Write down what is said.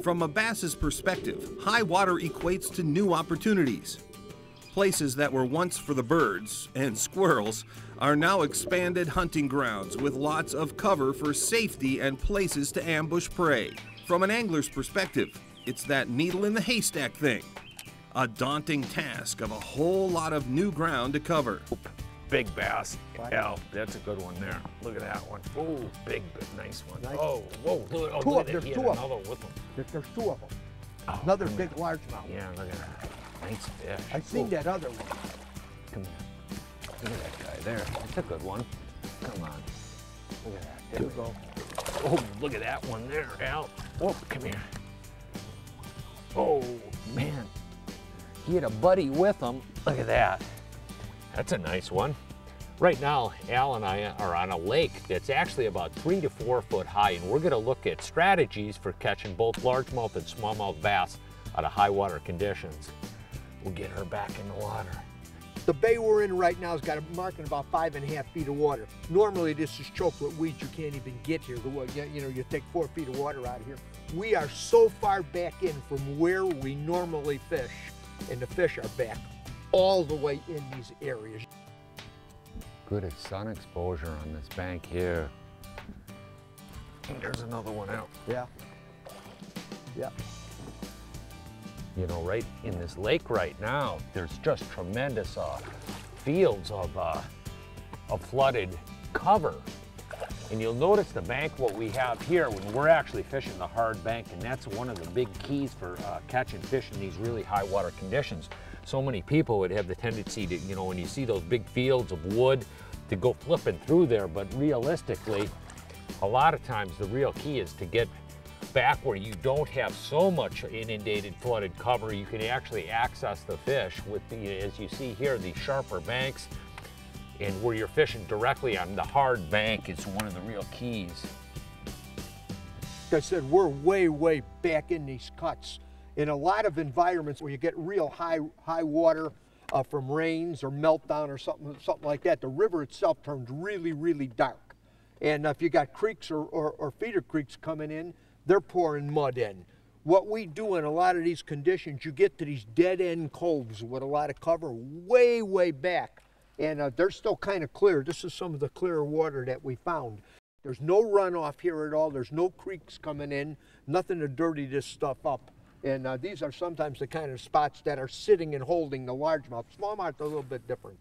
From a bass's perspective, high water equates to new opportunities. Places that were once for the birds and squirrels are now expanded hunting grounds with lots of cover for safety and places to ambush prey. From an angler's perspective, it's that needle in the haystack thing. A daunting task of a whole lot of new ground to cover. Big bass. Yeah, that's a good one there. Look at that one. Oh, big, nice one. Nice. Oh, whoa. Look at There's that. two of Another with them. There's two of them. Oh, another big largemouth. Yeah, look at that. Nice fish. I seen that other one. Come here. Look at that guy there. That's a good one. Come on. Look at that. There we go. Oh, look at that one there, Al. Oh, come here. Oh, man. He had a buddy with him. Look at that. That's a nice one. Right now, Al and I are on a lake that's actually about 3 to 4 foot high, and we're going to look at strategies for catching both largemouth and smallmouth bass out of high water conditions. We'll get her back in the water. The bay we're in right now has got a marking about 5.5 feet of water. Normally this is choked with weeds, you can't even get here. You know, you take 4 feet of water out of here. We are so far back in from where we normally fish, and the fish are back all the way in these areas. Good at sun exposure on this bank here. And there's another one out. Yeah. Yeah. You know, right in this lake right now, there's just tremendous fields of flooded cover. And you'll notice the bank, what we have here, when we're actually fishing the hard bank, and that's one of the big keys for catching fish in these really high water conditions. So many people would have the tendency to, you know, when you see those big fields of wood, to go flipping through there, but realistically, a lot of times the real key is to get back where you don't have so much inundated, flooded cover. You can actually access the fish with the, as you see here, the sharper banks, and where you're fishing directly on the hard bank is one of the real keys. Like I said, we're way, way back in these cuts. In a lot of environments where you get real high water from rains or meltdown or something like that, the river itself turns really, really dark. And if you got creeks or feeder creeks coming in, they're pouring mud in. What we do in a lot of these conditions, you get to these dead-end coves with a lot of cover way, way back. And they're still kind of clear. This is some of the clearer water that we found. There's no runoff here at all. There's no creeks coming in, nothing to dirty this stuff up. And these are sometimes the kind of spots that are sitting and holding the largemouth. Smallmouth are a little bit different.